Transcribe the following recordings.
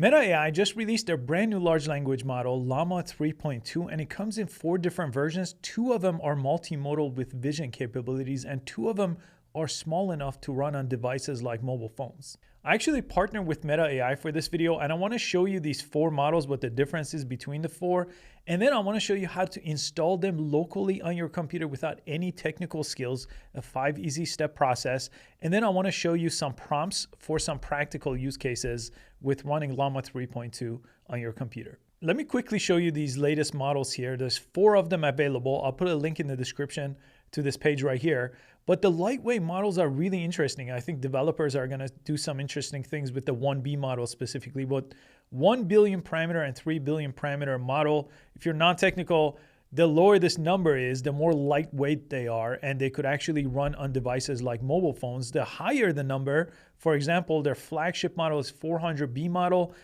Meta AI just released their brand new large language model, Llama 3.2, and it comes in 4 different versions. 2 of them are multimodal with vision capabilities, and 2 of them are small enough to run on devices like mobile phones. I actually partnered with Meta AI for this video, and I want to show you these 4 models, what the difference is between the 4, and then I want to show you how to install them locally on your computer without any technical skills, a 5 easy step process, and then I want to show you some prompts for some practical use cases with running Llama 3.2 on your computer. Let me quickly show you these latest models here. There's 4 of them available. I'll put a link in the description to this page right here. But the lightweight models are really interesting. I think developers are going to do some interesting things with the 1B model specifically. But 1 billion parameter and 3 billion parameter model, if you're non-technical, the lower this number is, the more lightweight they are, and they could actually run on devices like mobile phones. The higher the number, for example, their flagship model is 400B model.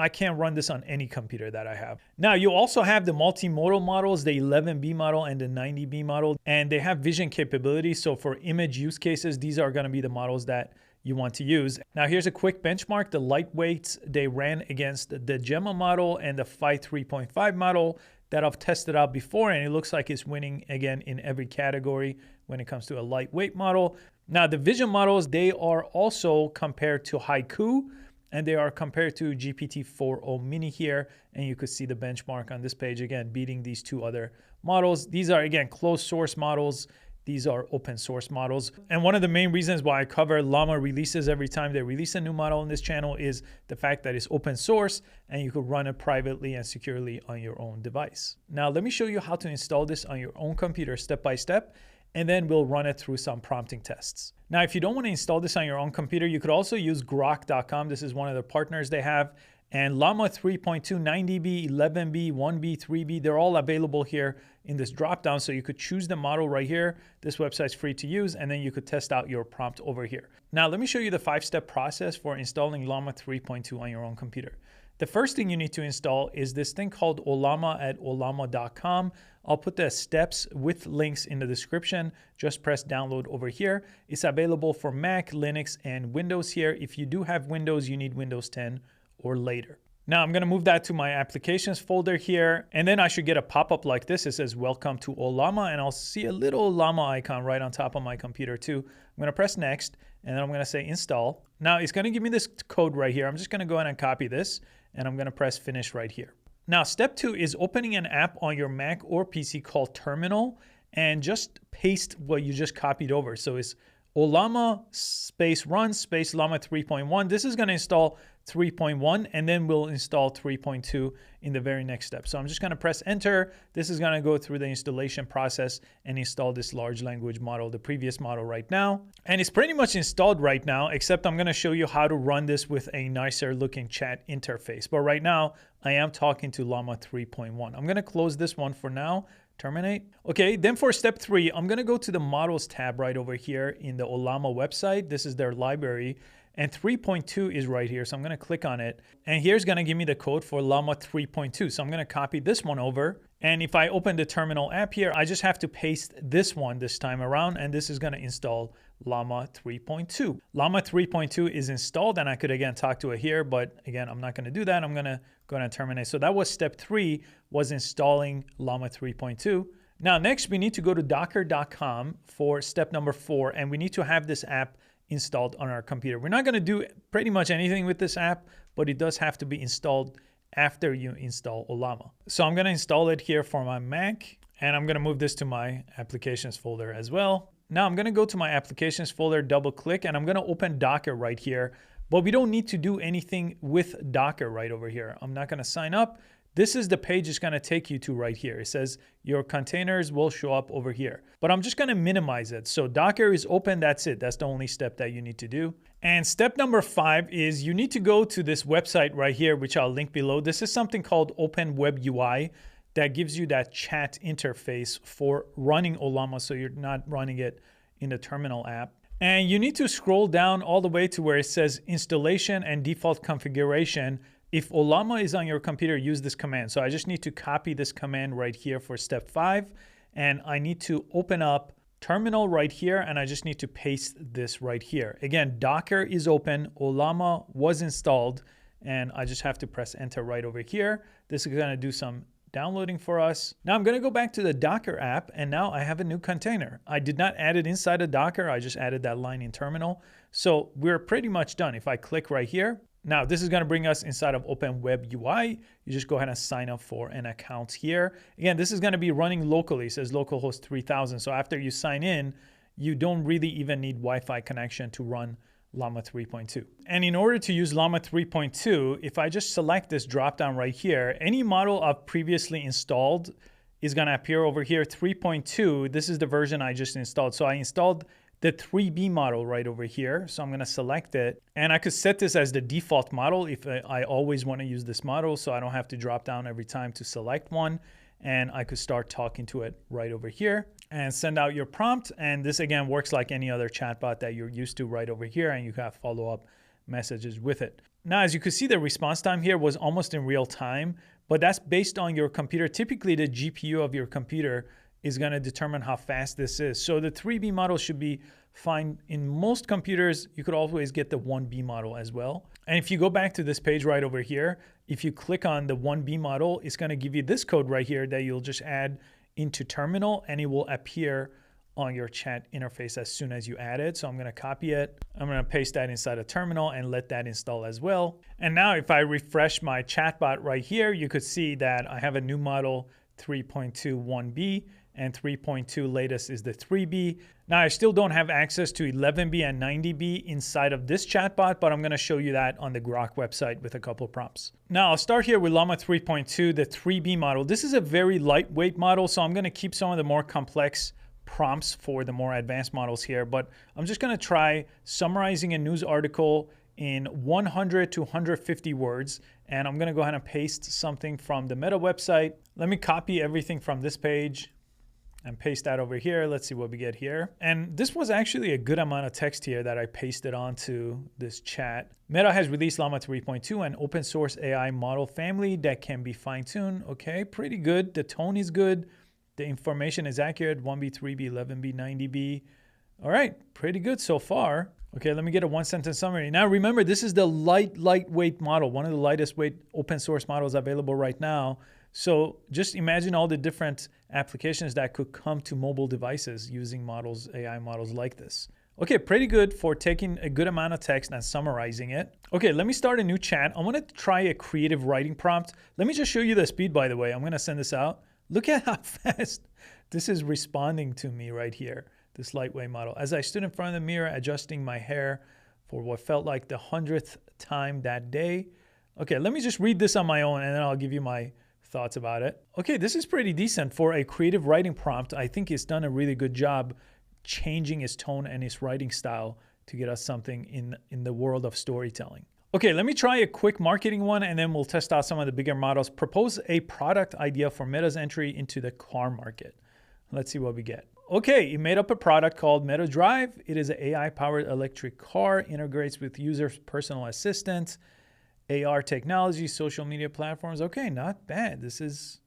I can't run this on any computer that I have. Now, you also have the multimodal models, the 11B model and the 90B model, and they have vision capabilities. So for image use cases, these are gonna be the models that you want to use. Now, here's a quick benchmark. The lightweights, they ran against the Gemma model and the Phi 3.5 model that I've tested out before, and it looks like it's winning again in every category when it comes to a lightweight model. Now, the vision models, they are also compared to Haiku, and they are compared to GPT-4o Mini here, and you could see the benchmark on this page again, beating these 2 other models. These are again closed source models. These are open source models. And one of the main reasons why I cover Llama releases every time they release a new model on this channel is the fact that it's open source and you could run it privately and securely on your own device. Now, let me show you how to install this on your own computer step by step, and then we'll run it through some prompting tests. Now, if you don't want to install this on your own computer, you could also use Groq.com. This is one of the partners they have. And Llama 3.2, 9dB, 11B, 1B, 3B, they're all available here in this dropdown. So you could choose the model right here. This website's free to use, and then you could test out your prompt over here. Now, let me show you the 5-step process for installing Llama 3.2 on your own computer. The first thing you need to install is this thing called Ollama at ollama.com. I'll put the steps with links in the description. Just press download over here. It's available for Mac, Linux, and Windows here. If you do have Windows, you need Windows 10 or later. Now I'm gonna move that to my applications folder here, and then I should get a pop-up like this. It says welcome to Ollama, and I'll see a little llama icon right on top of my computer too. I'm gonna press next, and then I'm gonna say install. Now it's gonna give me this code right here. I'm just gonna go ahead and copy this, and I'm gonna press finish right here. Now, step 2 is opening an app on your Mac or PC called Terminal, and just paste what you just copied over. So it's Ollama space run space Llama 3.1. This is going to install 3.1, and then we'll install 3.2 in the very next step. So I'm just going to press enter. This is going to go through the installation process and install this large language model, the previous model right now. And it's pretty much installed right now, except I'm going to show you how to run this with a nicer looking chat interface. But right now, I am talking to Llama 3.1. I'm going to close this one for now. Terminate. Okay, then for step 3, I'm going to go to the models tab right over here in the Ollama website. This is their library, and 3.2 is right here. So I'm going to click on it, and here's going to give me the code for Llama 3.2. So I'm going to copy this one over, and if I open the terminal app here, I just have to paste this one this time around, and this is going to install Llama 3.2. Llama 3.2 is installed, and I could again talk to it here, but again, I'm not going to do that. I'm going to go ahead and terminate. So that was step 3, was installing Llama 3.2. Now, next we need to go to docker.com for step number 4, and we need to have this app installed on our computer. We're not going to do pretty much anything with this app, but it does have to be installed after you install Ollama. So I'm going to install it here for my Mac, and I'm going to move this to my applications folder as well. Now I'm going to go to my applications folder, double click, and I'm going to open Docker right here. But we don't need to do anything with Docker right over here. I'm not going to sign up. This is the page it's going to take you to right here. It says your containers will show up over here. But I'm just going to minimize it. So Docker is open. That's it. That's the only step that you need to do. And step number 5 is you need to go to this website right here, which I'll link below. This is something called OpenWebUI that gives you that chat interface for running Ollama, so you're not running it in the terminal app. And you need to scroll down all the way to where it says installation and default configuration. If Ollama is on your computer, use this command. So I just need to copy this command right here for step 5. And I need to open up terminal right here, and I just need to paste this right here. Again, Docker is open, Ollama was installed, and I just have to press enter right over here. This is going to do some downloading for us. Now I'm going to go back to the Docker app, and now I have a new container. I did not add it inside of Docker. I just added that line in terminal. So we're pretty much done. If I click right here, now this is going to bring us inside of OpenWebUI. You just go ahead and sign up for an account here. Again, this is going to be running locally. It says localhost 3000. So after you sign in, you don't really even need Wi-Fi connection to run Llama 3.2. And in order to use Llama 3.2, if I just select this dropdown right here, any model I've previously installed is going to appear over here. 3.2, this is the version I just installed. So I installed the 3B model right over here. So I'm going to select it, and I could set this as the default model if I always want to use this model, so I don't have to drop down every time to select one. And I could start talking to it right over here and send out your prompt. And this again works like any other chatbot that you're used to right over here, and you have follow-up messages with it. Now, as you can see, the response time here was almost in real time, but that's based on your computer. Typically, the GPU of your computer is going to determine how fast this is. So the 3B model should be fine. In most computers, you could always get the 1B model as well. And if you go back to this page right over here, if you click on the 1B model, it's going to give you this code right here that you'll just add into terminal, and it will appear on your chat interface as soon as you add it. So I'm going to copy it. I'm going to paste that inside a terminal and let that install as well. And now if I refresh my chatbot right here, you could see that I have a new model 3.2 1B, and 3.2 latest is the 3B. Now I still don't have access to 11B and 90B inside of this chatbot, but I'm going to show you that on the Groq website with a couple of prompts. Now I'll start here with Llama 3.2, the 3B model. This is a very lightweight model, so I'm going to keep some of the more complex prompts for the more advanced models here, but I'm just going to try summarizing a news article in 100 to 150 words, and I'm going to go ahead and paste something from the Meta website. Let me copy everything from this page and paste that over here. Let's see what we get here. And this was actually a good amount of text here that I pasted onto this chat. Meta has released Llama 3.2, an open source AI model family that can be fine-tuned. Okay, pretty good. The tone is good. The information is accurate. 1B, 3B, 11B, 90B. All right, pretty good so far. Okay, let me get a one-sentence summary. Now remember, this is the lightweight model, one of the lightest weight open source models available right now. So just imagine all the different applications that could come to mobile devices using models, AI models like this. Okay, pretty good for taking a good amount of text and summarizing it. Okay, let me start a new chat. I want to try a creative writing prompt. Let me just show you the speed, by the way. I'm going to send this out. Look at how fast this is responding to me right here, this lightweight model. As I stood in front of the mirror, adjusting my hair for what felt like the 100th time that day. Okay, let me just read this on my own, and then I'll give you my thoughts about it. Okay, this is pretty decent for a creative writing prompt. I think it's done a really good job changing its tone and its writing style to get us something in the world of storytelling. Okay, let me try a quick marketing one, and then we'll test out some of the bigger models. Propose a product idea for Meta's entry into the car market. Let's see what we get. Okay, it made up a product called Meta Drive. It is an AI-powered electric car, integrates with users' personal assistant, AR technology, social media platforms. Okay, not bad. This is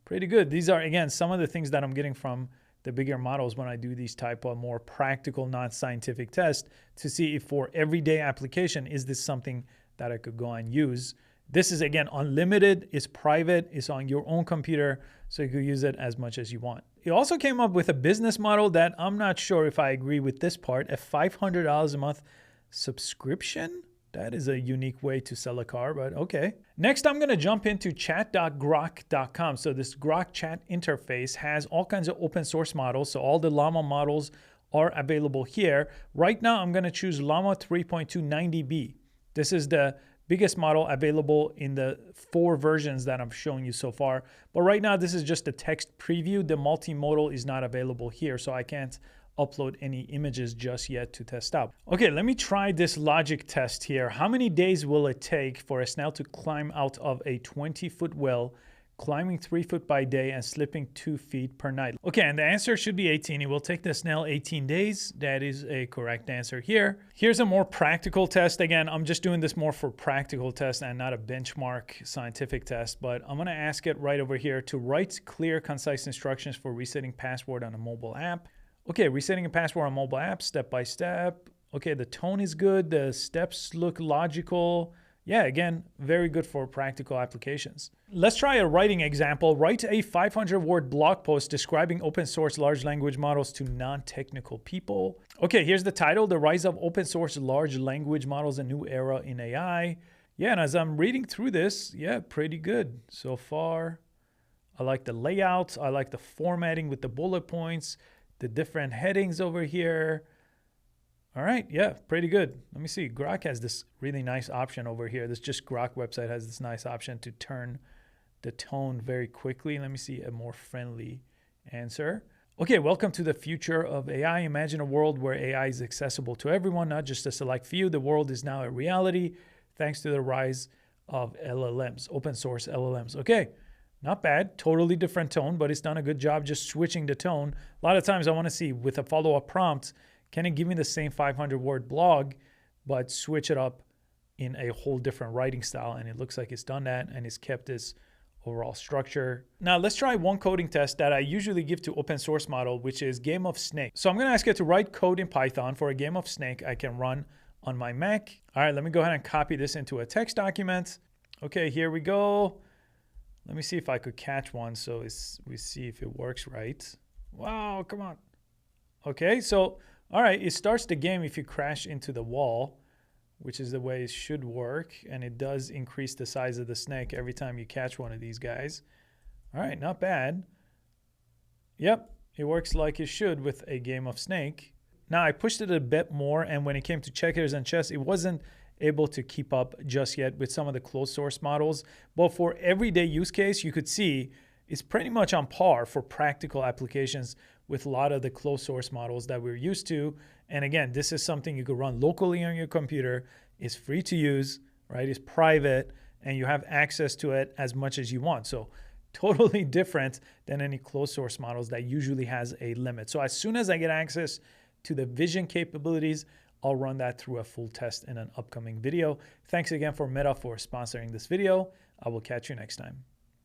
pretty good. These are, again, some of the things that I'm getting from the bigger models when I do these type of more practical, non-scientific tests to see if for everyday application, is this something that I could go and use. This is, again, unlimited, it's private, it's on your own computer, so you can use it as much as you want. It also came up with a business model that I'm not sure if I agree with this part, a $500 a month subscription. That is a unique way to sell a car, but okay. Next, I'm gonna jump into chat.groq.com. So this Groq chat interface has all kinds of open source models. So all the Llama models are available here. Right now, I'm gonna choose Llama 3.2 90B. This is the biggest model available in the 4 versions that I'm showing you so far. But right now, this is just a text preview. The multimodal is not available here, so I can't upload any images just yet to test out. Okay, let me try this logic test here. How many days will it take for a snail to climb out of a 20-foot well, climbing 3 foot by day and slipping 2 feet per night? Okay, and the answer should be 18. It will take the snail 18 days. That is a correct answer here. Here's a more practical test. Again, I'm just doing this more for practical test and not a benchmark scientific test, but I'm gonna ask it right over here to write clear, concise instructions for resetting password on a mobile app. Okay, resetting a password on mobile app, step by step. Okay, the tone is good. The steps look logical. Yeah, again, very good for practical applications. Let's try a writing example. Write a 500-word blog post describing open source large language models to non-technical people. Okay, here's the title: The Rise of Open Source Large Language Models, a New Era in AI. Yeah, and as I'm reading through this, yeah, pretty good so far. I like the layout. I like the formatting with the bullet points, the different headings over here. All right, yeah, pretty good. Let me see. Groq has this really nice option over here. This just Groq website has this nice option to turn the tone very quickly. Let me see a more friendly answer. Okay, welcome to the future of AI. Imagine a world where AI is accessible to everyone, not just a select few. The world is now a reality thanks to the rise of LLMs, open source LLMs. Okay, not bad. Totally different tone, but it's done a good job just switching the tone. A lot of times I want to see with a follow-up prompt, can it give me the same 500-word blog, but switch it up in a whole different writing style? And it looks like it's done that and it's kept this overall structure. Now let's try one coding test that I usually give to open source model, which is game of snake. So I'm going to ask it to write code in Python for a game of snake I can run on my Mac. All right, let me go ahead and copy this into a text document. Okay, here we go. Let me see if I could catch one so we see if it works right. Wow, come on. Okay, so all right, it starts the game if you crash into the wall, which is the way it should work. And it does increase the size of the snake every time you catch one of these guys. All right, not bad. Yep, it works like it should with a game of snake. Now I pushed it a bit more, and when it came to checkers and chess, it wasn't able to keep up just yet with some of the closed source models. But for everyday use case, you could see it's pretty much on par for practical applications with a lot of the closed source models that we're used to. And again, this is something you could run locally on your computer. It's free to use, right? It's private, and you have access to it as much as you want. So totally different than any closed source models that usually has a limit. So as soon as I get access to the vision capabilities, I'll run that through a full test in an upcoming video. Thanks again for Meta for sponsoring this video. I will catch you next time.